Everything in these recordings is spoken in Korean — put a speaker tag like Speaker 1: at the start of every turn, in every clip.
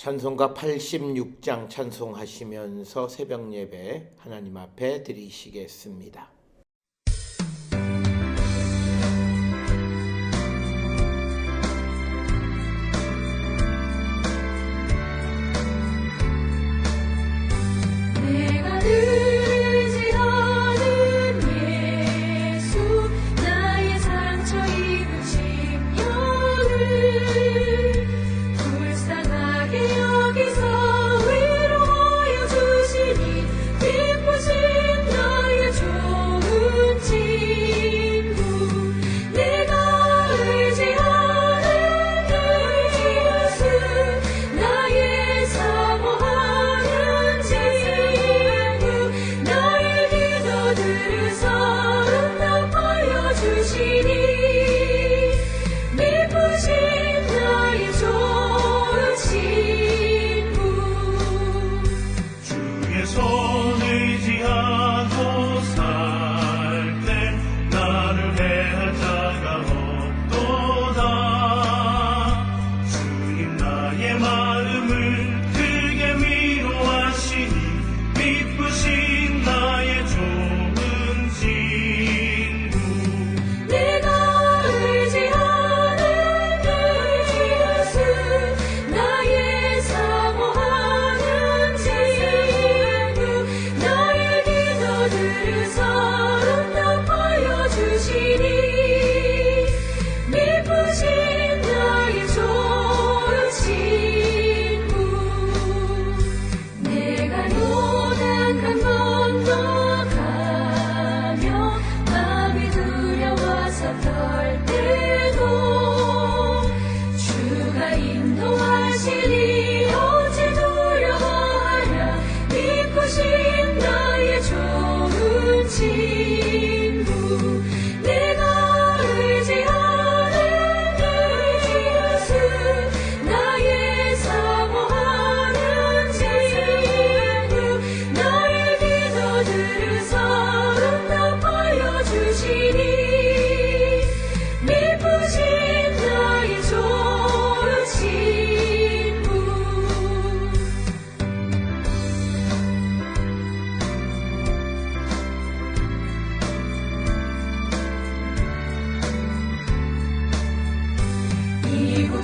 Speaker 1: 찬송가 86장 찬송하시면서 새벽 예배 하나님 앞에 드리시겠습니다.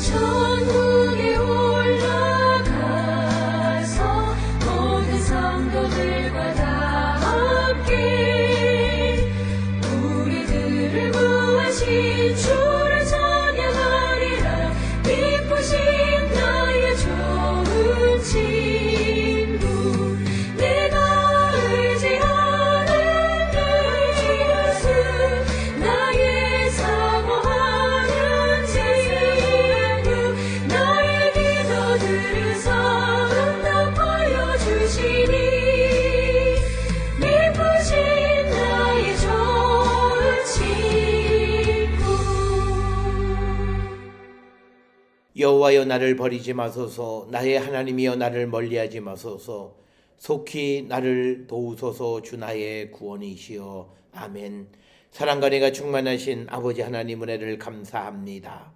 Speaker 2: 천국에 올라가서 모든 성도들과 다 함께 우리들을 구하신 주를 찬양하리라. 기쁘신 나의 좋은 친구, 내가 의지하는 예수, 나의 사모하는 친구, 나의 기도 들으사 응답하여 주시니 기쁘신 나의 좋은 친구.
Speaker 1: 여호와여, 나를 버리지 마소서. 나의 하나님이여, 나를 멀리하지 마소서. 속히 나를 도우소서. 주 나의 구원이시여. 아멘. 사랑과 은혜가 충만하신 아버지 하나님, 은혜를 감사합니다.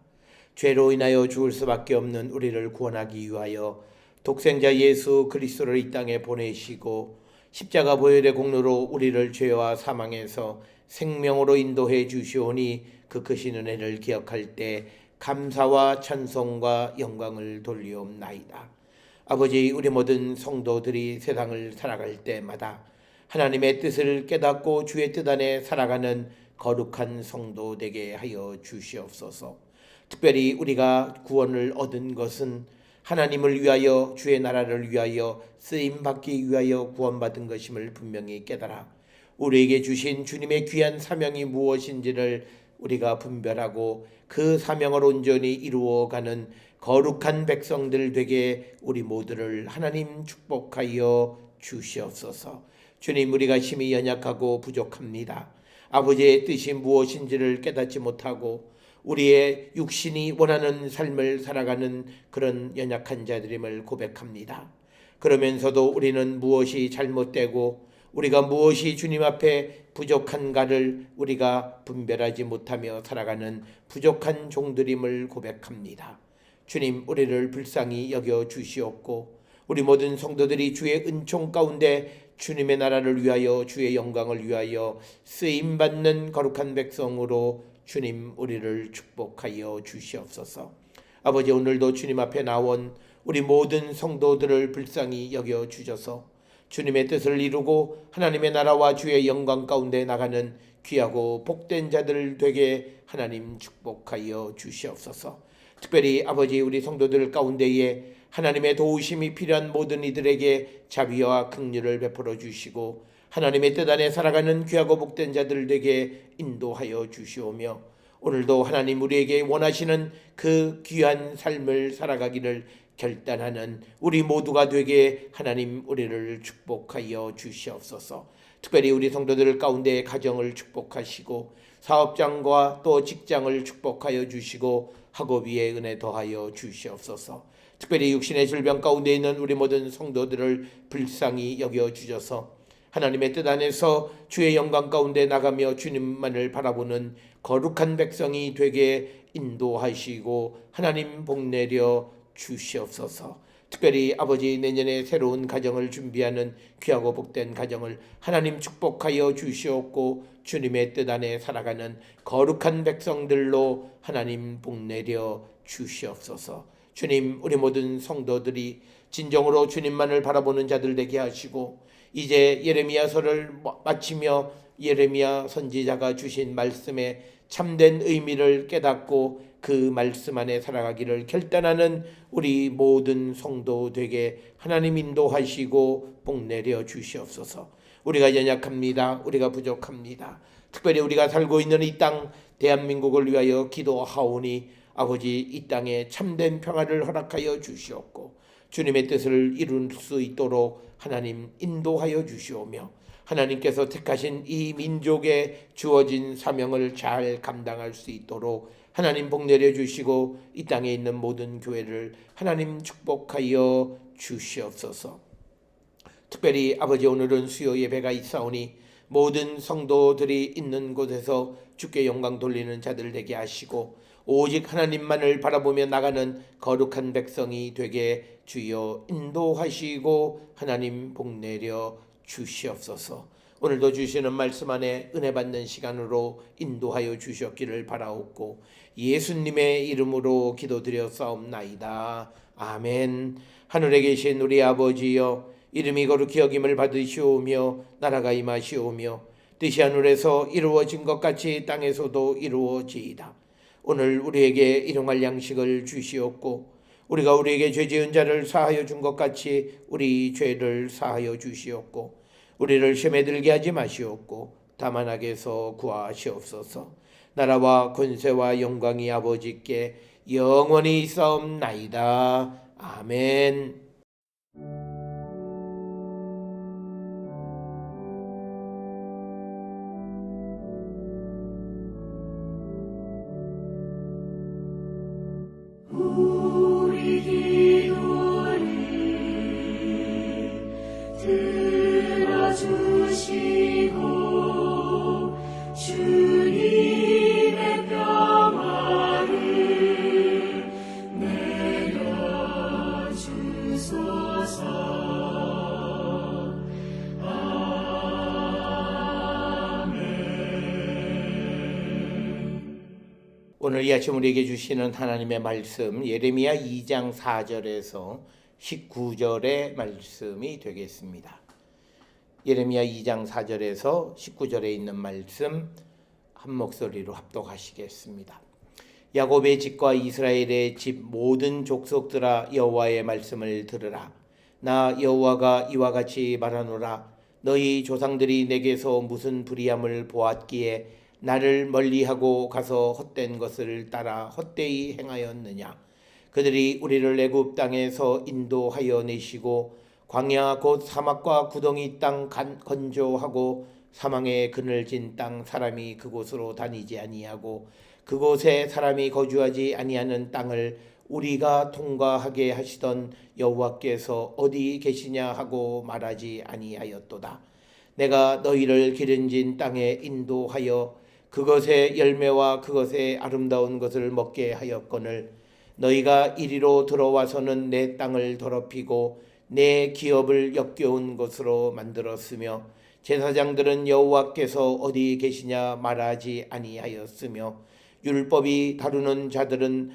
Speaker 1: 죄로 인하여 죽을 수밖에 없는 우리를 구원하기 위하여 독생자 예수 그리스도를 이 땅에 보내시고 십자가 보혈의 공로로 우리를 죄와 사망에서 생명으로 인도해 주시오니 그 크신 은혜를 기억할 때 감사와 찬송과 영광을 돌리옵나이다. 아버지, 우리 모든 성도들이 세상을 살아갈 때마다 하나님의 뜻을 깨닫고 주의 뜻 안에 살아가는 거룩한 성도 되게 하여 주시옵소서. 특별히 우리가 구원을 얻은 것은 하나님을 위하여, 주의 나라를 위하여 쓰임받기 위하여 구원받은 것임을 분명히 깨달아 우리에게 주신 주님의 귀한 사명이 무엇인지를 우리가 분별하고 그 사명을 온전히 이루어가는 거룩한 백성들 되게 우리 모두를 하나님 축복하여 주시옵소서. 주님, 우리가 심히 연약하고 부족합니다. 아버지의 뜻이 무엇인지를 깨닫지 못하고 우리의 육신이 원하는 삶을 살아가는 그런 연약한 자들임을 고백합니다. 그러면서도 우리는 무엇이 잘못되고 우리가 무엇이 주님 앞에 부족한가를 우리가 분별하지 못하며 살아가는 부족한 종들임을 고백합니다. 주님, 우리를 불쌍히 여겨 주시옵고 우리 모든 성도들이 주의 은총 가운데 주님의 나라를 위하여 주의 영광을 위하여 쓰임받는 거룩한 백성으로 주님 우리를 축복하여 주시옵소서. 아버지, 오늘도 주님 앞에 나온 우리 모든 성도들을 불쌍히 여겨 주셔서 주님의 뜻을 이루고 하나님의 나라와 주의 영광 가운데 나가는 귀하고 복된 자들 되게 하나님 축복하여 주시옵소서. 특별히 아버지, 우리 성도들 가운데에 하나님의 도우심이 필요한 모든 이들에게 자비와 긍휼을 베풀어 주시고 하나님의 뜻 안에 살아가는 귀하고 복된 자들 되게 인도하여 주시오며 오늘도 하나님 우리에게 원하시는 그 귀한 삶을 살아가기를 결단하는 우리 모두가 되게 하나님 우리를 축복하여 주시옵소서. 특별히 우리 성도들 가운데 가정을 축복하시고 사업장과 또 직장을 축복하여 주시고 학업 위에 은혜 더하여 주시옵소서. 특별히 육신의 질병 가운데 있는 우리 모든 성도들을 불쌍히 여겨 주셔서 하나님의 뜻 안에서 주의 영광 가운데 나가며 주님만을 바라보는 거룩한 백성이 되게 인도하시고 하나님 복내려 주시옵소서. 특별히 아버지, 내년에 새로운 가정을 준비하는 귀하고 복된 가정을 하나님 축복하여 주시옵고 주님의 뜻 안에 살아가는 거룩한 백성들로 하나님 복내려 주시옵소서. 주님, 우리 모든 성도들이 진정으로 주님만을 바라보는 자들 되게 하시고 이제 예레미야서를 마치며 예레미야 선지자가 주신 말씀의 참된 의미를 깨닫고 그 말씀 안에 살아가기를 결단하는 우리 모든 성도 되게 하나님 인도하시고 복내려 주시옵소서. 우리가 연약합니다. 우리가 부족합니다. 특별히 우리가 살고 있는 이 땅 대한민국을 위하여 기도하오니 아버지, 이 땅에 참된 평화를 허락하여 주시옵고 주님의 뜻을 이룰 수 있도록 하나님 인도하여 주시오며 하나님께서 택하신 이 민족에 주어진 사명을 잘 감당할 수 있도록 하나님 복내려 주시고 이 땅에 있는 모든 교회를 하나님 축복하여 주시옵소서. 특별히 아버지, 오늘은 수요 예배가 있사오니 모든 성도들이 있는 곳에서 주께 영광 돌리는 자들 되게 하시고 오직 하나님만을 바라보며 나가는 거룩한 백성이 되게 주여 인도하시고 하나님 복내려 주시옵소서. 오늘도 주시는 말씀 안에 은혜 받는 시간으로 인도하여 주셨기를 바라옵고 예수님의 이름으로 기도드렸사옵나이다. 아멘. 하늘에 계신 우리 아버지여, 이름이 거룩히 여김을 받으시오며 나라가 임하시오며 뜻이 하늘에서 이루어진 것 같이 땅에서도 이루어지이다. 오늘 우리에게 일용할 양식을 주시옵고 우리가 우리에게 죄 지은 자를 사하여 준 것 같이 우리 죄를 사하여 주시옵고 우리를 시험에 들게 하지 마시옵고 다만 악에서 구하시옵소서. 나라와 권세와 영광이 아버지께 영원히 있사옵나이다. 아멘.
Speaker 2: 우리 기도를 들어주시고 주님의 평화를 내려주소서.
Speaker 1: 오늘 이 아침 우리에게 주시는 하나님의 말씀 예레미야 2장 4절에서 19절의 말씀이 되겠습니다. 예레미야 2장 4절에서 19절에 있는 말씀 한 목소리로 합독하시겠습니다. 야곱의 집과 이스라엘의 집 모든 족속들아, 여호와의 말씀을 들으라. 나 여호와가 이와 같이 말하노라. 너희 조상들이 내게서 무슨 불의함을 보았기에 나를 멀리하고 가서 헛된 것을 따라 헛되이 행하였느냐. 그들이 우리를 애굽 땅에서 인도하여 내시고 광야 곧 사막과 구덩이 땅 건조하고 사망의 그늘진 땅, 사람이 그곳으로 다니지 아니하고 그곳에 사람이 거주하지 아니하는 땅을 우리가 통과하게 하시던 여호와께서 어디 계시냐 하고 말하지 아니하였도다. 내가 너희를 기름진 땅에 인도하여 그것의 열매와 그것의 아름다운 것을 먹게 하였거늘 너희가 이리로 들어와서는 내 땅을 더럽히고 내 기업을 역겨운 것으로 만들었으며 제사장들은 여호와께서 어디 계시냐 말하지 아니하였으며 율법을 다루는 자들은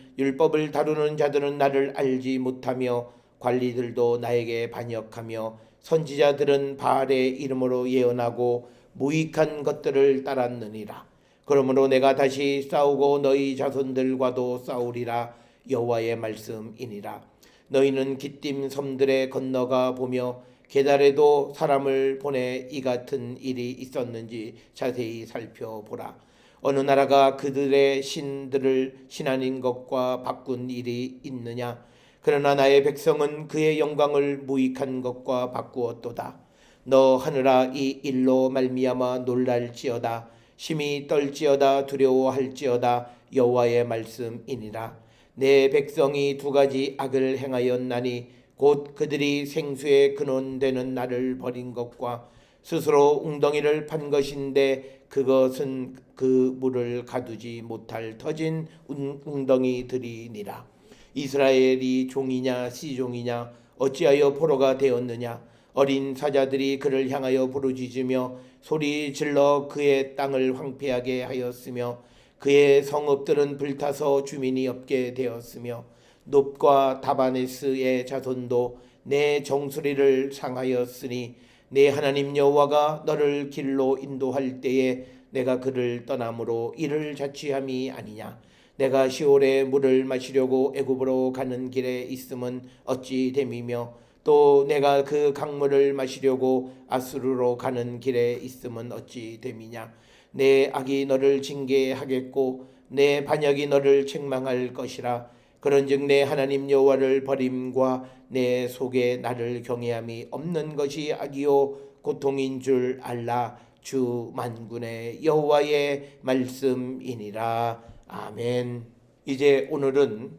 Speaker 1: 나를 알지 못하며 관리들도 나에게 반역하며 선지자들은 바알의 이름으로 예언하고 무익한 것들을 따랐느니라. 그러므로 내가 다시 싸우고 너희 자손들과도 싸우리라. 여호와의 말씀이니라. 너희는 기띔 섬들에 건너가 보며 게달에도 사람을 보내 이 같은 일이 있었는지 자세히 살펴보라. 어느 나라가 그들의 신들을 신아닌 것과 바꾼 일이 있느냐? 그러나 나의 백성은 그의 영광을 무익한 것과 바꾸었도다. 너 하늘아, 이 일로 말미암아 놀랄지어다. 심히 떨지어다. 두려워할지어다. 여호와의 말씀이니라. 내 백성이 두 가지 악을 행하였나니 곧 그들이 생수의 근원되는 나를 버린 것과 스스로 웅덩이를 판 것인데 그것은 그 물을 가두지 못할 터진 웅덩이들이니라. 이스라엘이 종이냐 시종이냐 어찌하여 포로가 되었느냐? 어린 사자들이 그를 향하여 부르짖으며 소리 질러 그의 땅을 황폐하게 하였으며 그의 성읍들은 불타서 주민이 없게 되었으며 놉과 다바네스의 자손도 내 정수리를 상하였으니 내 하나님 여호와가 너를 길로 인도할 때에 내가 그를 떠남으로 이를 자취함이 아니냐. 내가 시올의 물을 마시려고 애굽으로 가는 길에 있음은 어찌 됨이며 또 내가 그 강물을 마시려고 아수르로 가는 길에 있음은 어찌 됨이냐. 내 악이 너를 징계하겠고 내 반역이 너를 책망할 것이라. 그런즉 내 하나님 여호와를 버림과 내 속에 나를 경외함이 없는 것이 악이요 고통인 줄 알라. 주 만군의 여호와의 말씀이니라. 아멘. 이제 오늘은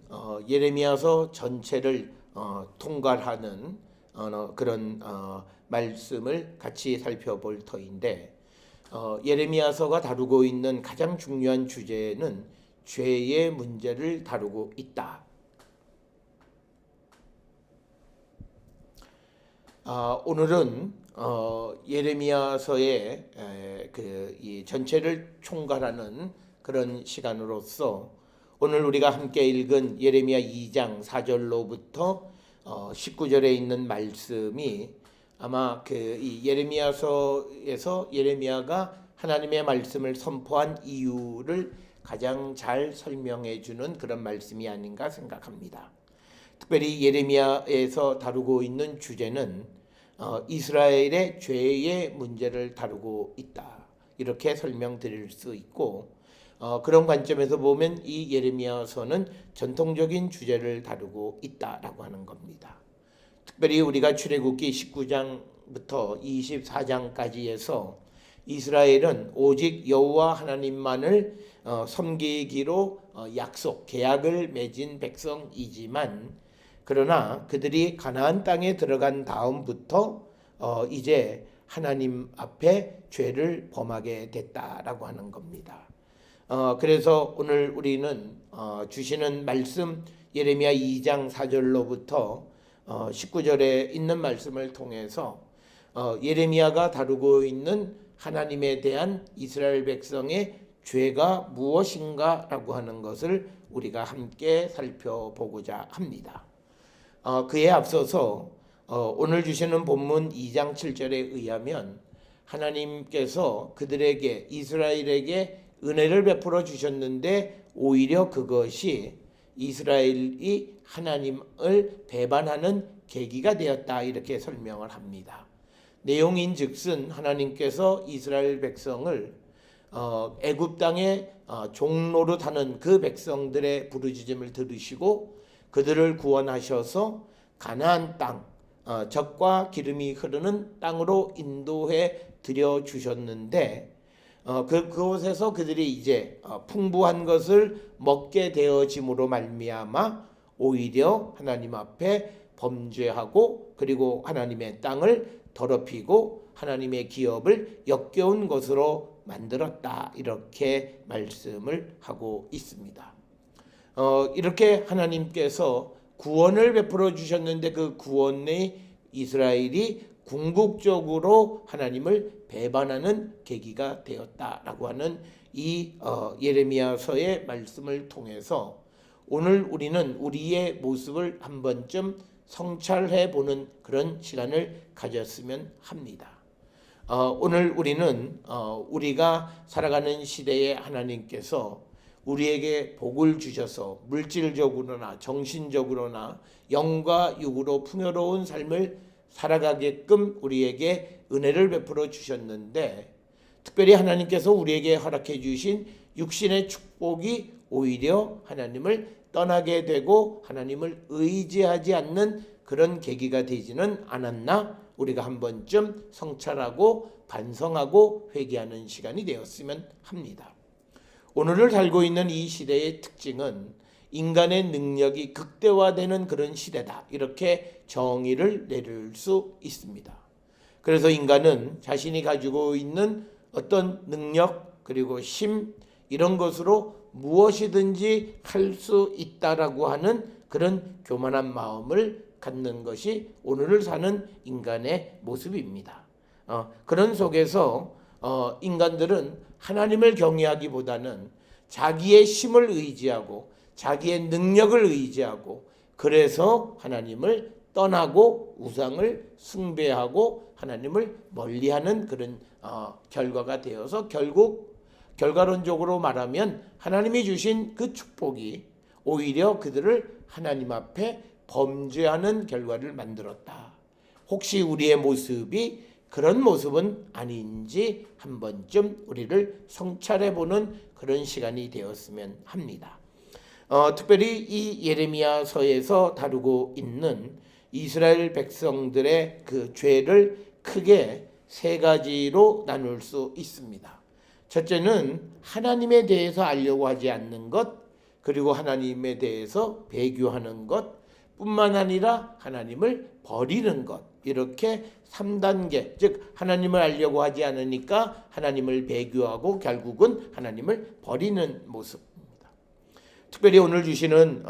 Speaker 1: 예레미야서 전체를 통괄하는 그런 말씀을 같이 살펴볼 터인데, 예레미야서가 다루고 있는 가장 중요한 주제는 죄의 문제를 다루고 있다. 오늘은 예레미야서의 이 전체를 총괄하는 그런 시간으로서 오늘 우리가 함께 읽은 예레미야 2장 4절로부터 19절에 있는 말씀이 아마 이 예레미야서에서 예레미야가 하나님의 말씀을 선포한 이유를 가장 잘 설명해 주는 그런 말씀이 아닌가 생각합니다. 특별히 예레미야에서 다루고 있는 주제는 이스라엘의 죄의 문제를 다루고 있다. 이렇게 설명드릴 수 있고, 그런 관점에서 보면 이 예레미야서는 전통적인 주제를 다루고 있다라고 하는 겁니다. 특별히 우리가 출애굽기 19장부터 24장까지에서 이스라엘은 오직 여호와 하나님만을 섬기기로 계약을 맺은 백성이지만, 그러나 그들이 가나안 땅에 들어간 다음부터 이제 하나님 앞에 죄를 범하게 됐다라고 하는 겁니다. 그래서 오늘 우리는 주시는 말씀 예레미야 2장 4절로부터 19절에 있는 말씀을 통해서 예레미야가 다루고 있는 하나님에 대한 이스라엘 백성의 죄가 무엇인가 라고 하는 것을 우리가 함께 살펴보고자 합니다. 그에 앞서서 오늘 주시는 본문 2장 7절에 의하면 하나님께서 그들에게 이스라엘에게 은혜를 베풀어 주셨는데 오히려 그것이 이스라엘이 하나님을 배반하는 계기가 되었다, 이렇게 설명을 합니다. 내용인즉슨 하나님께서 이스라엘 백성을 애굽 땅에 종노릇하는 그 백성들의 부르짖음을 들으시고 그들을 구원하셔서 가나안 땅, 젖과 기름이 흐르는 땅으로 인도해 드려 주셨는데, 그곳에서 그들이 이제 풍부한 것을 먹게 되어짐으로 말미암아 오히려 하나님 앞에 범죄하고 그리고 하나님의 땅을 더럽히고 하나님의 기업을 역겨운 것으로 만들었다, 이렇게 말씀을 하고 있습니다. 이렇게 하나님께서 구원을 베풀어 주셨는데 그 구원의 이스라엘이 궁극적으로 하나님을 배반하는 계기가 되었다라고 하는 이 예레미야서의 말씀을 통해서 오늘 우리는 우리의 모습을 한 번쯤 성찰해 보는 그런 시간을 가졌으면 합니다. 오늘 우리는 우리가 살아가는 시대에 하나님께서 우리에게 복을 주셔서 물질적으로나 정신적으로나 영과 육으로 풍요로운 삶을 살아가게끔 우리에게 은혜를 베풀어 주셨는데, 특별히 하나님께서 우리에게 허락해 주신 육신의 축복이 오히려 하나님을 떠나게 되고 하나님을 의지하지 않는 그런 계기가 되지는 않았나, 우리가 한 번쯤 성찰하고 반성하고 회개하는 시간이 되었으면 합니다. 오늘을 살고 있는 이 시대의 특징은 인간의 능력이 극대화되는 그런 시대다, 이렇게 정의를 내릴 수 있습니다. 그래서 인간은 자신이 가지고 있는 어떤 능력 그리고 힘, 이런 것으로 무엇이든지 할 수 있다라고 하는 그런 교만한 마음을 갖는 것이 오늘을 사는 인간의 모습입니다. 그런 속에서 인간들은 하나님을 경외하기보다는 자기의 힘을 의지하고 자기의 능력을 의지하고, 그래서 하나님을 떠나고 우상을 숭배하고 하나님을 멀리하는 그런 결과가 되어서 결과론적으로 말하면 하나님이 주신 그 축복이 오히려 그들을 하나님 앞에 범죄하는 결과를 만들었다. 혹시 우리의 모습이 그런 모습은 아닌지 한 번쯤 우리를 성찰해보는 그런 시간이 되었으면 합니다. 특별히 이 예레미야서에서 다루고 있는 이스라엘 백성들의 그 죄를 크게 세 가지로 나눌 수 있습니다. 첫째는 하나님에 대해서 알려고 하지 않는 것, 그리고 하나님에 대해서 배교하는 것, 뿐만 아니라 하나님을 버리는 것, 이렇게 3단계, 즉 하나님을 알려고 하지 않으니까 하나님을 배교하고 결국은 하나님을 버리는 모습입니다. 특별히 오늘 주시는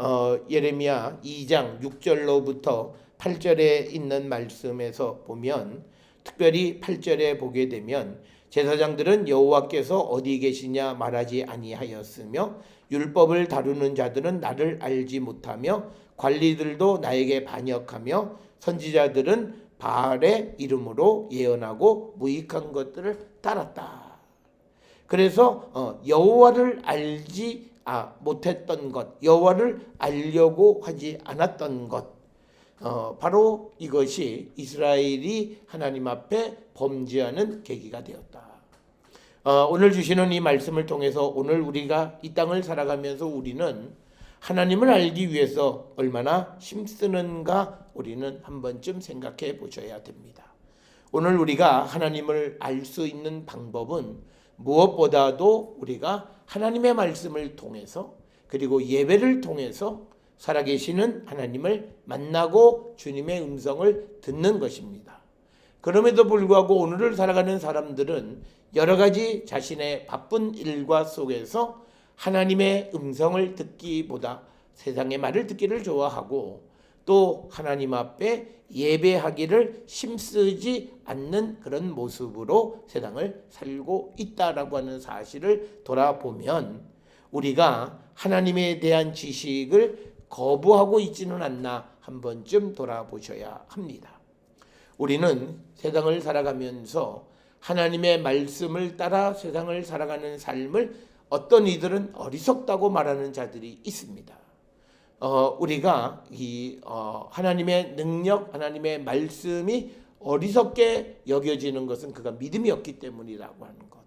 Speaker 1: 예레미야 2장 6절로부터 8절에 있는 말씀에서 보면, 특별히 8절에 보게 되면 제사장들은 여호와께서 어디 계시냐 말하지 아니하였으며 율법을 다루는 자들은 나를 알지 못하며 관리들도 나에게 반역하며 선지자들은 바알의 이름으로 예언하고 무익한 것들을 따랐다. 그래서 여호와를 알지 못했던 것, 여호와를 알려고 하지 않았던 것, 바로 이것이 이스라엘이 하나님 앞에 범죄하는 계기가 되었다. 오늘 주시는 이 말씀을 통해서 오늘 우리가 이 땅을 살아가면서 우리는 하나님을 알기 위해서 얼마나 힘쓰는가 우리는 한 번쯤 생각해 보셔야 됩니다. 오늘 우리가 하나님을 알 수 있는 방법은 무엇보다도 우리가 하나님의 말씀을 통해서, 그리고 예배를 통해서 살아계시는 하나님을 만나고 주님의 음성을 듣는 것입니다. 그럼에도 불구하고 오늘을 살아가는 사람들은 여러 가지 자신의 바쁜 일과 속에서 하나님의 음성을 듣기보다 세상의 말을 듣기를 좋아하고, 또 하나님 앞에 예배하기를 힘쓰지 않는 그런 모습으로 세상을 살고 있다라고 하는 사실을 돌아보면 우리가 하나님에 대한 지식을 거부하고 있지는 않나 한 번쯤 돌아보셔야 합니다. 우리는 세상을 살아가면서 하나님의 말씀을 따라 세상을 살아가는 삶을 어떤 이들은 어리석다고 말하는 자들이 있습니다. 우리가 이 하나님의 능력, 하나님의 말씀이 어리석게 여겨지는 것은 그가 믿음이 없기 때문이라고 하는 것.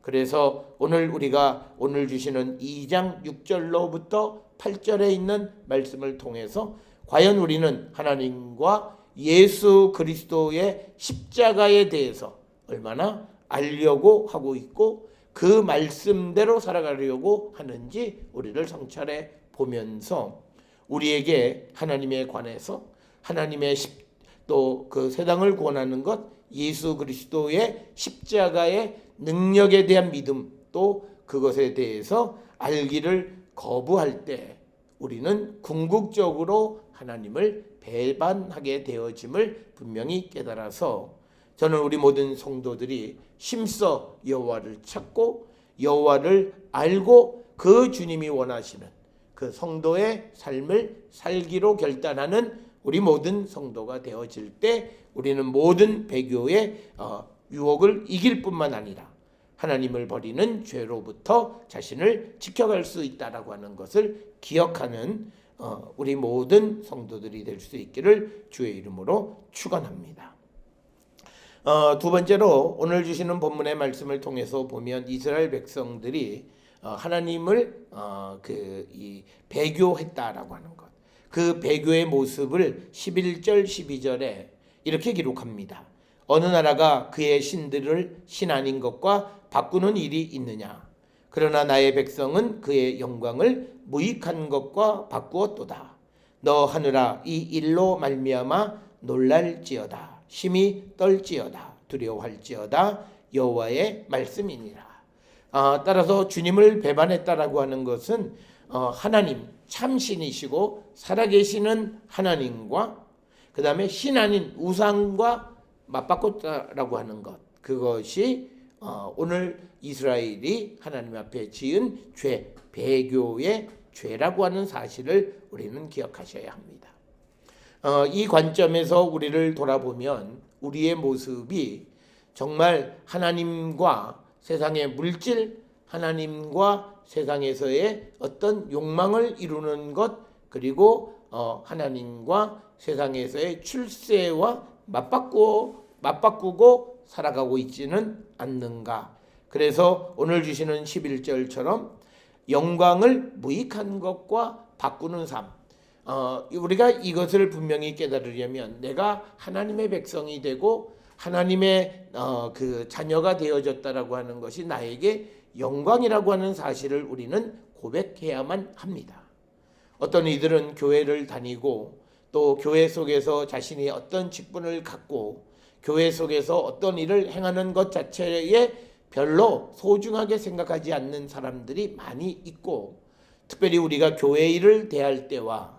Speaker 1: 그래서 우리가 오늘 주시는 2장 6절로부터 8절에 있는 말씀을 통해서 과연 우리는 하나님과 예수 그리스도의 십자가에 대해서 얼마나 알려고 하고 있고 그 말씀대로 살아가려고 하는지 우리를 성찰해 보면서 우리에게 하나님에 관해서 하나님의 또 그 세상을 구원하는 것, 예수 그리스도의 십자가의 능력에 대한 믿음, 또 그것에 대해서 알기를 거부할 때 우리는 궁극적으로 하나님을 배반하게 되어짐을 분명히 깨달아서 저는 우리 모든 성도들이 힘써 여호와를 찾고 여호와를 알고 그 주님이 원하시는 그 성도의 삶을 살기로 결단하는 우리 모든 성도가 되어질 때 우리는 모든 배교의 유혹을 이길 뿐만 아니라 하나님을 버리는 죄로부터 자신을 지켜갈 수 있다라고 하는 것을 기억하는 우리 모든 성도들이 될 수 있기를 주의 이름으로 축원합니다. 두 번째로 오늘 주시는 본문의 말씀을 통해서 보면 이스라엘 백성들이 하나님을 배교했다라고 하는 것, 그 배교의 모습을 11절 12절에 이렇게 기록합니다. 어느 나라가 그의 신들을 신 아닌 것과 바꾸는 일이 있느냐? 그러나 나의 백성은 그의 영광을 무익한 것과 바꾸었도다. 너 하늘아 이 일로 말미암아 놀랄지어다. 심히 떨지어다. 두려워할지어다. 여호와의 말씀이니라. 따라서 주님을 배반했다라고 하는 것은 하나님 참신이시고 살아계시는 하나님과 그 다음에 신 아닌 우상과 맞바꿨다라고 하는 것, 그것이 오늘 이스라엘이 하나님 앞에 지은 죄, 배교의 죄라고 하는 사실을 우리는 기억하셔야 합니다. 이 관점에서 우리를 돌아보면 우리의 모습이 정말 하나님과 세상의 물질, 하나님과 세상에서의 어떤 욕망을 이루는 것, 그리고 하나님과 세상에서의 출세와 맞바꾸고 살아가고 있지는 않는가. 그래서 오늘 주시는 11절처럼 영광을 무익한 것과 바꾸는 삶, 우리가 이것을 분명히 깨달으려면 내가 하나님의 백성이 되고 하나님의 그 자녀가 되어졌다라고 하는 것이 나에게 영광이라고 하는 사실을 우리는 고백해야만 합니다. 어떤 이들은 교회를 다니고 또 교회 속에서 자신이 어떤 직분을 갖고 교회 속에서 어떤 일을 행하는 것 자체에 별로 소중하게 생각하지 않는 사람들이 많이 있고, 특별히 우리가 교회 일을 대할 때와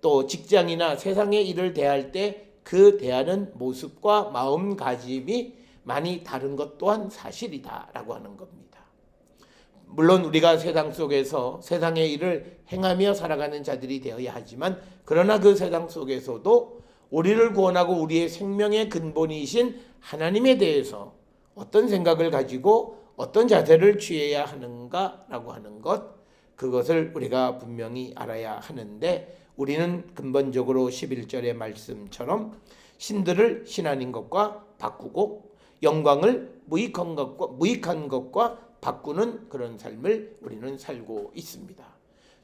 Speaker 1: 또 직장이나 세상의 일을 대할 때 그 대하는 모습과 마음가짐이 많이 다른 것 또한 사실이다라고 하는 겁니다. 물론 우리가 세상 속에서 세상의 일을 행하며 살아가는 자들이 되어야 하지만, 그러나 그 세상 속에서도 우리를 구원하고 우리의 생명의 근본이신 하나님에 대해서 어떤 생각을 가지고 어떤 자세를 취해야 하는가라고 하는 것, 그것을 우리가 분명히 알아야 하는데, 우리는 근본적으로 11절의 말씀처럼 신들을 신 아닌 것과 바꾸고 영광을 무익한 것과 바꾸는 그런 삶을 우리는 살고 있습니다.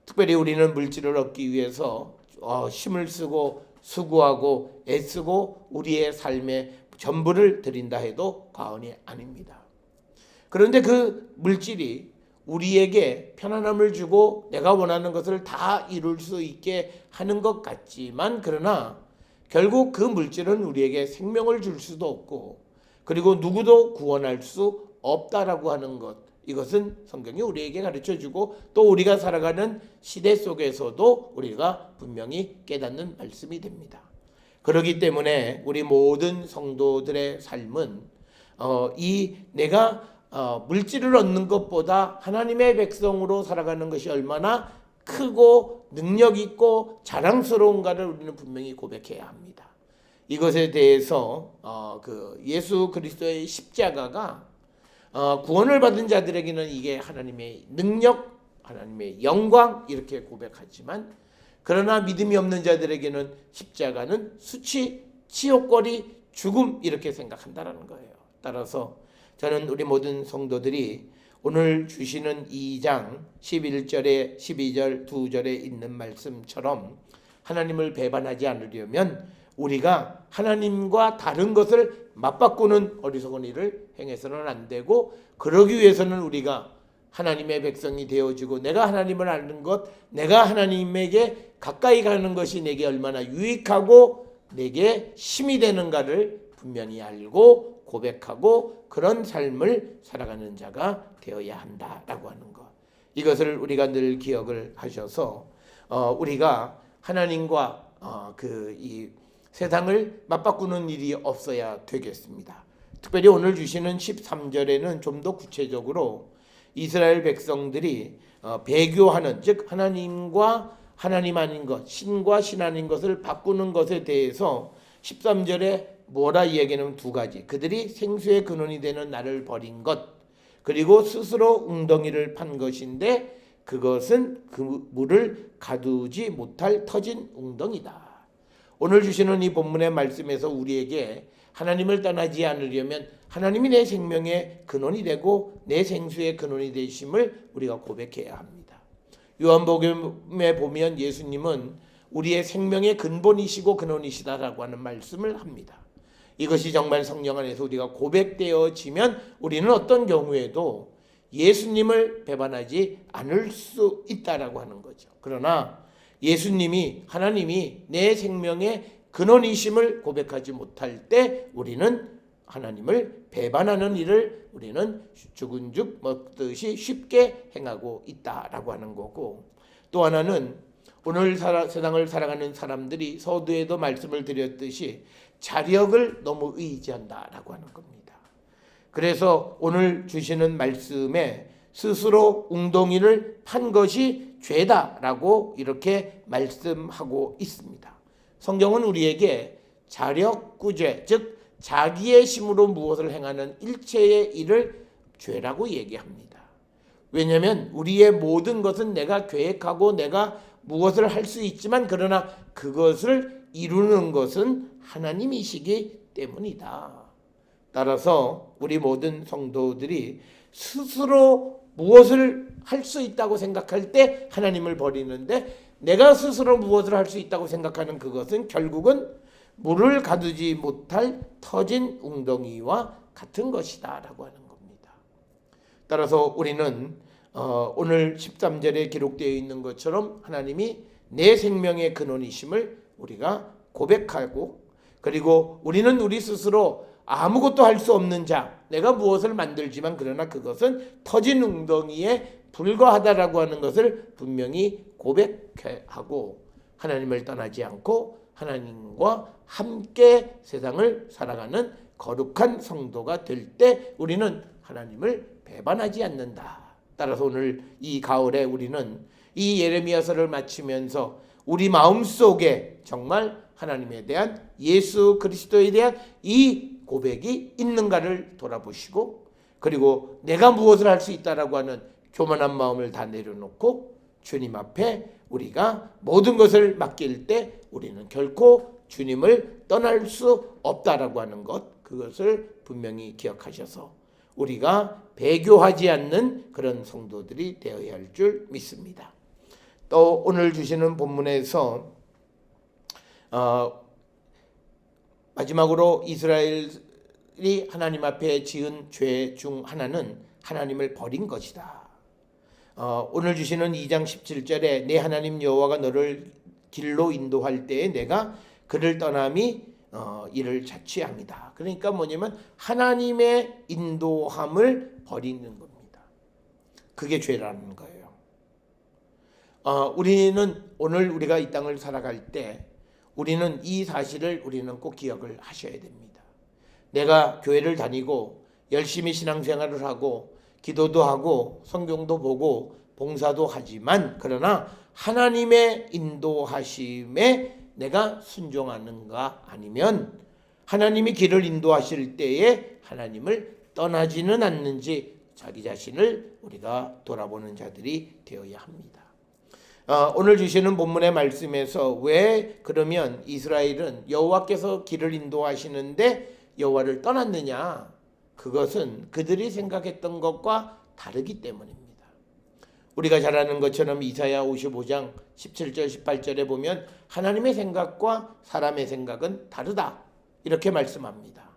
Speaker 1: 특별히 우리는 물질을 얻기 위해서 힘을 쓰고 수고하고 애쓰고 우리의 삶에 전부를 드린다 해도 과언이 아닙니다. 그런데 그 물질이 우리에게 편안함을 주고 내가 원하는 것을 다 이룰 수 있게 하는 것 같지만, 그러나 결국 그 물질은 우리에게 생명을 줄 수도 없고 그리고 누구도 구원할 수 없다라고 하는 것, 이것은 성경이 우리에게 가르쳐주고 또 우리가 살아가는 시대 속에서도 우리가 분명히 깨닫는 말씀이 됩니다. 그렇기 때문에 우리 모든 성도들의 삶은 내가 물질을 얻는 것보다 하나님의 백성으로 살아가는 것이 얼마나 크고 능력 있고 자랑스러운가를 우리는 분명히 고백해야 합니다. 이것에 대해서 예수 그리스도의 십자가가 구원을 받은 자들에게는 이게 하나님의 능력, 하나님의 영광 이렇게 고백하지만, 그러나 믿음이 없는 자들에게는 십자가는 수치, 치욕거리, 죽음 이렇게 생각한다는 거예요. 따라서 저는 우리 모든 성도들이 오늘 주시는 2장 11절에 12절 2절에 있는 말씀처럼 하나님을 배반하지 않으려면 우리가 하나님과 다른 것을 맞바꾸는 어리석은 일을 행해서는 안 되고, 그러기 위해서는 우리가 하나님의 백성이 되어지고 내가 하나님을 아는 것, 내가 하나님에게 가까이 가는 것이 내게 얼마나 유익하고 내게 힘이 되는가를 분명히 알고 고백하고 그런 삶을 살아가는 자가 되어야 한다라고 하는 것, 이것을 우리가 늘 기억을 하셔서 우리가 하나님과 이 세상을 맞바꾸는 일이 없어야 되겠습니다. 특별히 오늘 주시는 13절에는 좀 더 구체적으로 이스라엘 백성들이 배교하는, 즉 하나님과 하나님 아닌 것, 신과 신 아닌 것을 바꾸는 것에 대해서 13절에 뭐라 이야기하냐면 두 가지. 그들이 생수의 근원이 되는 나를 버린 것, 그리고 스스로 웅덩이를 판 것인데 그것은 그 물을 가두지 못할 터진 웅덩이다. 오늘 주시는 이 본문의 말씀에서 우리에게 하나님을 떠나지 않으려면 하나님이 내 생명의 근원이 되고 내 생수의 근원이 되심을 우리가 고백해야 합니다. 요한복음에 보면 예수님은 우리의 생명의 근본이시고 근원이시다라고 하는 말씀을 합니다. 이것이 정말 성령 안에서 우리가 고백되어지면 우리는 어떤 경우에도 예수님을 배반하지 않을 수 있다라고 하는 거죠. 그러나 예수님이, 하나님이 내 생명의 근원이심을 고백하지 못할 때 우리는 하나님을 배반하는 일을 우리는 죽은 죽 먹듯이 쉽게 행하고 있다라고 하는 거고, 또 하나는 오늘 세상을 살아가는 사람들이 서두에도 말씀을 드렸듯이 자력을 너무 의지한다라고 하는 겁니다. 그래서 오늘 주시는 말씀에 스스로 웅덩이를 판 것이 죄다라고 이렇게 말씀하고 있습니다. 성경은 우리에게 자력구죄, 즉 자기의 힘으로 무엇을 행하는 일체의 일을 죄라고 얘기합니다. 왜냐하면 우리의 모든 것은 내가 계획하고 내가 무엇을 할 수 있지만 그러나 그것을 이루는 것은 하나님이시기 때문이다. 따라서 우리 모든 성도들이 스스로 무엇을 할 수 있다고 생각할 때 하나님을 버리는데, 내가 스스로 무엇을 할 수 있다고 생각하는 그것은 결국은 물을 가두지 못할 터진 웅덩이와 같은 것이다 라고 하는 겁니다. 따라서 우리는 오늘 13절에 기록되어 있는 것처럼 하나님이 내 생명의 근원이심을 우리가 고백하고, 그리고 우리는 우리 스스로 아무것도 할 수 없는 자, 내가 무엇을 만들지만 그러나 그것은 터진 웅덩이에 불과하다라고 하는 것을 분명히 고백하고 하나님을 떠나지 않고 하나님과 함께 세상을 살아가는 거룩한 성도가 될 때 우리는 하나님을 배반하지 않는다. 따라서 오늘 이 가을에 우리는 이 예레미야서를 마치면서 우리 마음속에 정말 하나님에 대한, 예수 그리스도에 대한 이 고백이 있는가를 돌아보시고, 그리고 내가 무엇을 할 수 있다라고 하는 교만한 마음을 다 내려놓고 주님 앞에 우리가 모든 것을 맡길 때 우리는 결코 주님을 떠날 수 없다라고 하는 것, 그것을 분명히 기억하셔서 우리가 배교하지 않는 그런 성도들이 되어야 할 줄 믿습니다. 또 오늘 주시는 본문에서 마지막으로 이스라엘이 하나님 앞에 지은 죄 중 하나는 하나님을 버린 것이다. 오늘 주시는 2장 17절에 내 하나님 여호와가 너를 길로 인도할 때에 내가 그를 떠남이 이를 자취합니다. 그러니까 뭐냐면 하나님의 인도함을 버리는 겁니다. 그게 죄라는 거예요. 우리는 오늘 우리가 이 땅을 살아갈 때 우리는 이 사실을 우리는 꼭 기억을 하셔야 됩니다. 내가 교회를 다니고 열심히 신앙생활을 하고 기도도 하고 성경도 보고 봉사도 하지만 그러나 하나님의 인도하심에 내가 순종하는가, 아니면 하나님이 길을 인도하실 때에 하나님을 떠나지는 않는지 자기 자신을 우리가 돌아보는 자들이 되어야 합니다. 오늘 주시는 본문의 말씀에서 왜 그러면 이스라엘은 여호와께서 길을 인도하시는데 여호와를 떠났느냐? 그것은 그들이 생각했던 것과 다르기 때문입니다. 우리가 잘 아는 것처럼 이사야 55장 17절 18절에 보면 하나님의 생각과 사람의 생각은 다르다 이렇게 말씀합니다.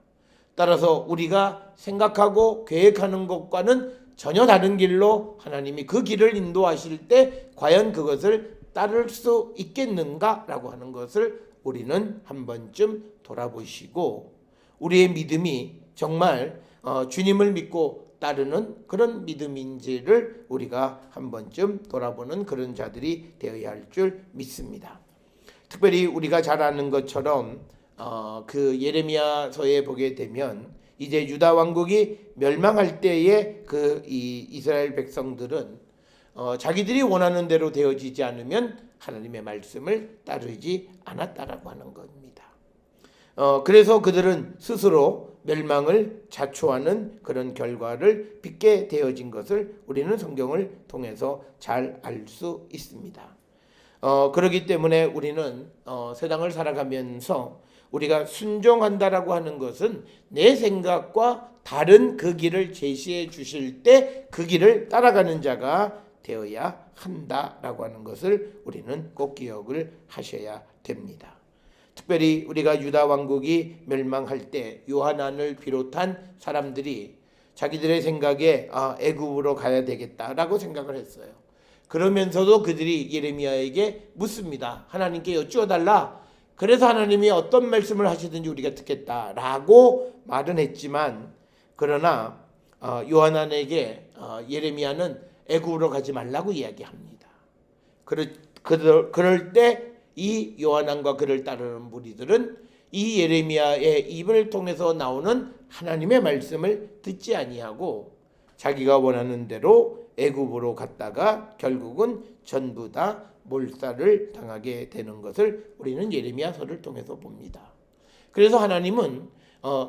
Speaker 1: 따라서 우리가 생각하고 계획하는 것과는 전혀 다른 길로 하나님이 그 길을 인도하실 때 과연 그것을 따를 수 있겠는가라고 하는 것을 우리는 한 번쯤 돌아보시고, 우리의 믿음이 정말 주님을 믿고 따르는 그런 믿음인지를 우리가 한 번쯤 돌아보는 그런 자들이 되어야 할 줄 믿습니다. 특별히 우리가 잘 아는 것처럼 그 예레미야서에 보게 되면 이제 유다 왕국이 멸망할 때에 이 이스라엘 백성들은 자기들이 원하는 대로 되어지지 않으면 하나님의 말씀을 따르지 않았다라고 하는 겁니다. 그래서 그들은 스스로 멸망을 자초하는 그런 결과를 빚게 되어진 것을 우리는 성경을 통해서 잘 알 수 있습니다. 그렇기 때문에 우리는 세상을 살아가면서 우리가 순종한다라고 하는 것은 내 생각과 다른 그 길을 제시해 주실 때 그 길을 따라가는 자가 되어야 한다라고 하는 것을 우리는 꼭 기억을 하셔야 됩니다. 특별히 우리가 유다 왕국이 멸망할 때 요하난을 비롯한 사람들이 자기들의 생각에 애굽으로 가야 되겠다라고 생각을 했어요. 그러면서도 그들이 예레미야에게 묻습니다. 하나님께 여쭈어달라. 그래서 하나님이 어떤 말씀을 하시든지 우리가 듣겠다라고 말은 했지만, 그러나 요하난에게 예레미야는 애굽으로 가지 말라고 이야기합니다. 그럴 때 이 요하난과 그를 따르는 무리들은 이 예레미야의 입을 통해서 나오는 하나님의 말씀을 듣지 아니하고 자기가 원하는 대로 애굽으로 갔다가 결국은 전부 다 몰살을 당하게 되는 것을 우리는 예레미야서를 통해서 봅니다. 그래서 하나님은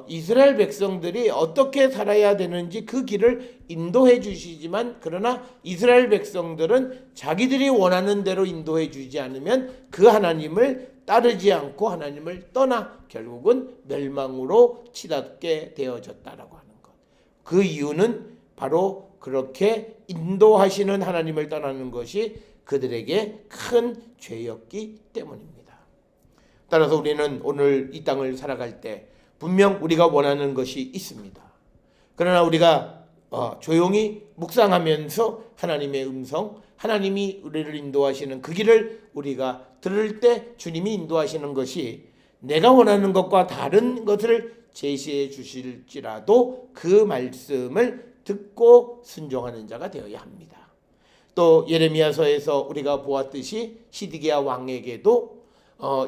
Speaker 1: 이스라엘 백성들이 어떻게 살아야 되는지 그 길을 인도해 주시지만, 그러나 이스라엘 백성들은 자기들이 원하는 대로 인도해 주지 않으면 그 하나님을 따르지 않고 하나님을 떠나 결국은 멸망으로 치닫게 되어졌다라고 하는 것. 그 이유는 바로 그렇게 인도하시는 하나님을 떠나는 것이 그들에게 큰 죄였기 때문입니다. 따라서 우리는 오늘 이 땅을 살아갈 때 분명 우리가 원하는 것이 있습니다. 그러나 우리가 조용히 묵상하면서 하나님의 음성, 하나님이 우리를 인도하시는 그 길을 우리가 들을 때 주님이 인도하시는 것이 내가 원하는 것과 다른 것을 제시해 주실지라도 그 말씀을 듣고 순종하는 자가 되어야 합니다. 또 예레미야서에서 우리가 보았듯이 시드기야 왕에게도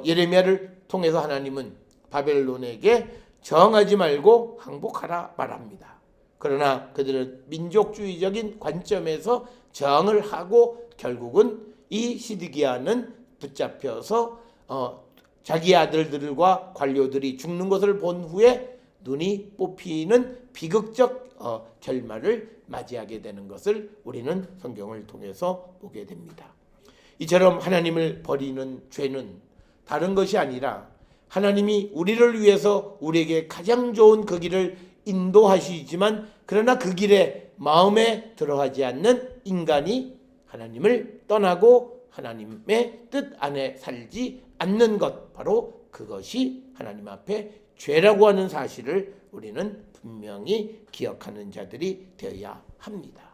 Speaker 1: 예레미야를 통해서 하나님은 바벨론에게 저항하지 말고 항복하라 말합니다. 그러나 그들은 민족주의적인 관점에서 저항을 하고 결국은 이 시드기야는 붙잡혀서 자기 아들들과 관료들이 죽는 것을 본 후에 눈이 뽑히는 비극적 결말을 맞이하게 되는 것을 우리는 성경을 통해서 보게 됩니다. 이처럼 하나님을 버리는 죄는 다른 것이 아니라 하나님이 우리를 위해서 우리에게 가장 좋은 그 길을 인도하시지만, 그러나 그 길에 마음에 들어가지 않는 인간이 하나님을 떠나고 하나님의 뜻 안에 살지 않는 것, 바로 그것이 하나님 앞에 죄라고 하는 사실을 우리는 분명히 기억하는 자들이 되어야 합니다.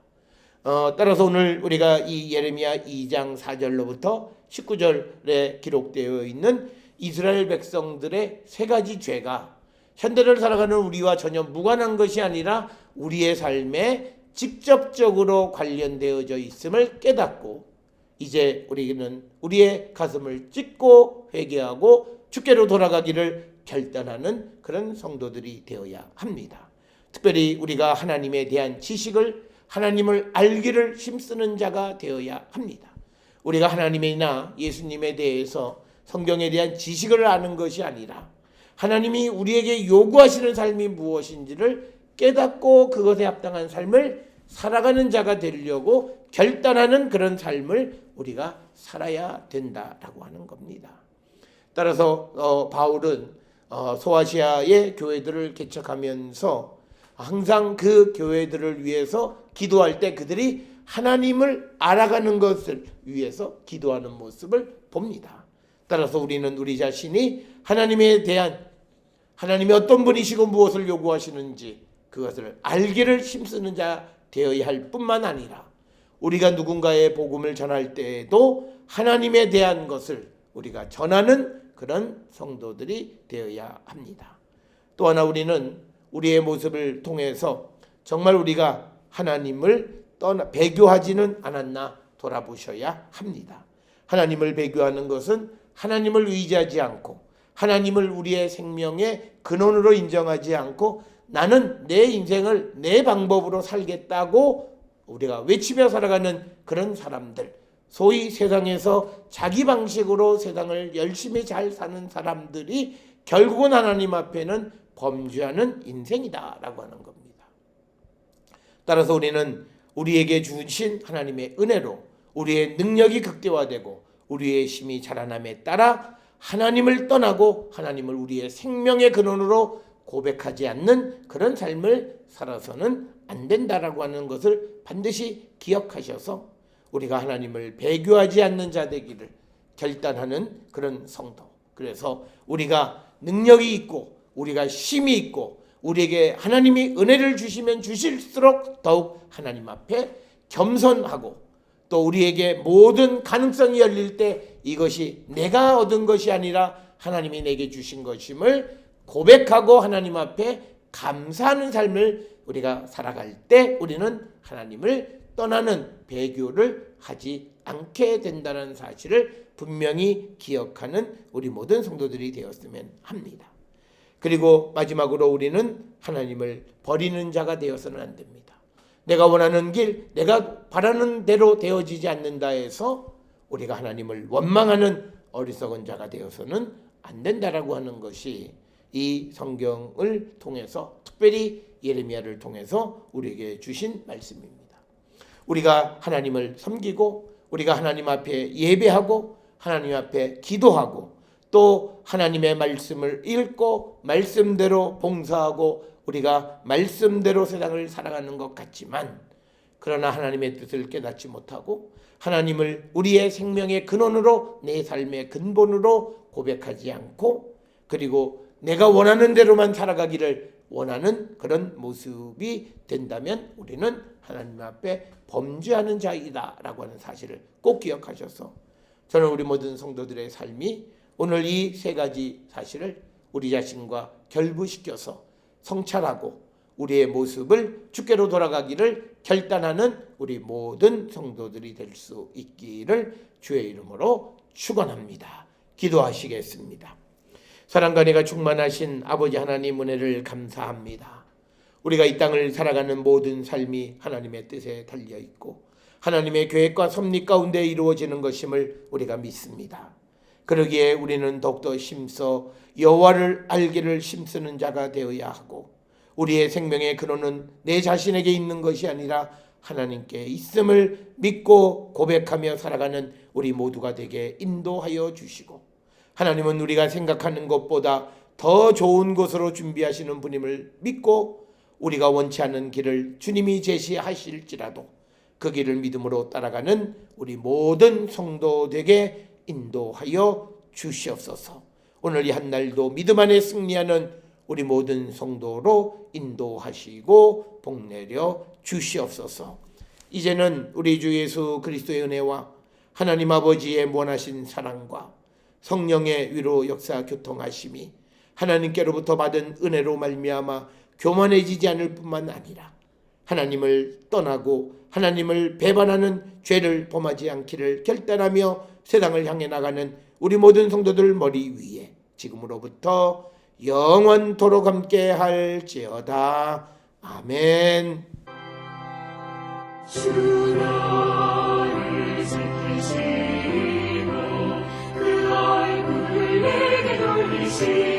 Speaker 1: 따라서 오늘 우리가 이 예레미야 2장 4절로부터 19절에 기록되어 있는 이스라엘 백성들의 세 가지 죄가 현대를 살아가는 우리와 전혀 무관한 것이 아니라 우리의 삶에 직접적으로 관련되어져 있음을 깨닫고 이제 우리는 우리의 가슴을 찢고 회개하고 주께로 돌아가기를 결단하는 그런 성도들이 되어야 합니다. 특별히 우리가 하나님에 대한 지식을, 하나님을 알기를 힘쓰는 자가 되어야 합니다. 우리가 하나님이나 예수님에 대해서 성경에 대한 지식을 아는 것이 아니라 하나님이 우리에게 요구하시는 삶이 무엇인지를 깨닫고 그것에 합당한 삶을 살아가는 자가 되려고 결단하는 그런 삶을 우리가 살아야 된다라고 하는 겁니다. 따라서 바울은 소아시아의 교회들을 개척하면서 항상 그 교회들을 위해서 기도할 때 그들이 하나님을 알아가는 것을 위해서 기도하는 모습을 봅니다. 따라서 우리는 우리 자신이 하나님에 대한, 하나님이 어떤 분이시고 무엇을 요구하시는지 그것을 알기를 힘쓰는 자 되어야 할 뿐만 아니라 우리가 누군가의 복음을 전할 때에도 하나님에 대한 것을 우리가 전하는 그런 성도들이 되어야 합니다. 또 하나 우리는 우리의 모습을 통해서 정말 우리가 하나님을 배교하지는 않았나 돌아보셔야 합니다. 하나님을 배교하는 것은 하나님을 의지하지 않고 하나님을 우리의 생명의 근원으로 인정하지 않고 나는 내 인생을 내 방법으로 살겠다고 우리가 외치며 살아가는 그런 사람들, 소위 세상에서 자기 방식으로 세상을 열심히 잘 사는 사람들이 결국은 하나님 앞에는 범죄하는 인생이다라고 하는 겁니다. 따라서 우리는 우리에게 주신 하나님의 은혜로 우리의 능력이 극대화되고 우리의 힘이 자라남에 따라 하나님을 떠나고 하나님을 우리의 생명의 근원으로 고백하지 않는 그런 삶을 살아서는 안 된다라고 하는 것을 반드시 기억하셔서 우리가 하나님을 배교하지 않는 자 되기를 결단하는 그런 성도. 그래서 우리가 능력이 있고 우리가 힘이 있고 우리에게 하나님이 은혜를 주시면 주실수록 더욱 하나님 앞에 겸손하고 또 우리에게 모든 가능성이 열릴 때 이것이 내가 얻은 것이 아니라 하나님이 내게 주신 것임을 고백하고 하나님 앞에 감사하는 삶을 우리가 살아갈 때 우리는 하나님을 떠나는 배교를 하지 않게 된다는 사실을 분명히 기억하는 우리 모든 성도들이 되었으면 합니다. 그리고 마지막으로 우리는 하나님을 버리는 자가 되어서는 안 됩니다. 내가 원하는 길, 내가 바라는 대로 되어지지 않는다 해서 우리가 하나님을 원망하는 어리석은 자가 되어서는 안 된다라고 하는 것이 이 성경을 통해서 특별히 예레미야를 통해서 우리에게 주신 말씀입니다. 우리가 하나님을 섬기고 우리가 하나님 앞에 예배하고 하나님 앞에 기도하고 또 하나님의 말씀을 읽고 말씀대로 봉사하고 우리가 말씀대로 세상을 살아가는 것 같지만 그러나 하나님의 뜻을 깨닫지 못하고 하나님을 우리의 생명의 근원으로 내 삶의 근본으로 고백하지 않고 그리고 내가 원하는 대로만 살아가기를 원하는 그런 모습이 된다면 우리는 하나님 앞에 범죄하는 자이다라고 하는 사실을 꼭 기억하셔서 저는 우리 모든 성도들의 삶이 오늘 이 세 가지 사실을 우리 자신과 결부시켜서 성찰하고 우리의 모습을 주께로 돌아가기를 결단하는 우리 모든 성도들이 될 수 있기를 주의 이름으로 축원합니다. 기도하시겠습니다. 사랑과 은혜가 충만하신 아버지 하나님 은혜를 감사합니다. 우리가 이 땅을 살아가는 모든 삶이 하나님의 뜻에 달려있고 하나님의 계획과 섭리 가운데 이루어지는 것임을 우리가 믿습니다. 그러기에 우리는 더욱더 힘써 여호와를 알기를 힘쓰는 자가 되어야 하고 우리의 생명의 근원은 내 자신에게 있는 것이 아니라 하나님께 있음을 믿고 고백하며 살아가는 우리 모두가 되게 인도하여 주시고 하나님은 우리가 생각하는 것보다 더 좋은 곳으로 준비하시는 분임을 믿고 우리가 원치 않는 길을 주님이 제시하실지라도 그 길을 믿음으로 따라가는 우리 모든 성도 되게 인도하여 주시옵소서. 오늘 이 한날도 믿음 안에 승리하는 우리 모든 성도로 인도하시고 복내려 주시옵소서. 이제는 우리 주 예수 그리스도의 은혜와 하나님 아버지의 무한하신 사랑과 성령의 위로 역사 교통하심이 하나님께로부터 받은 은혜로 말미암아 교만해지지 않을 뿐만 아니라 하나님을 떠나고 하나님을 배반하는 죄를 범하지 않기를 결단하며 세상을 향해 나가는 우리 모든 성도들 머리 위에 지금으로부터 영원토록 함께 할지어다. 아멘.
Speaker 2: 주 나를 지키시고 그 얼굴을 내게 돌리시고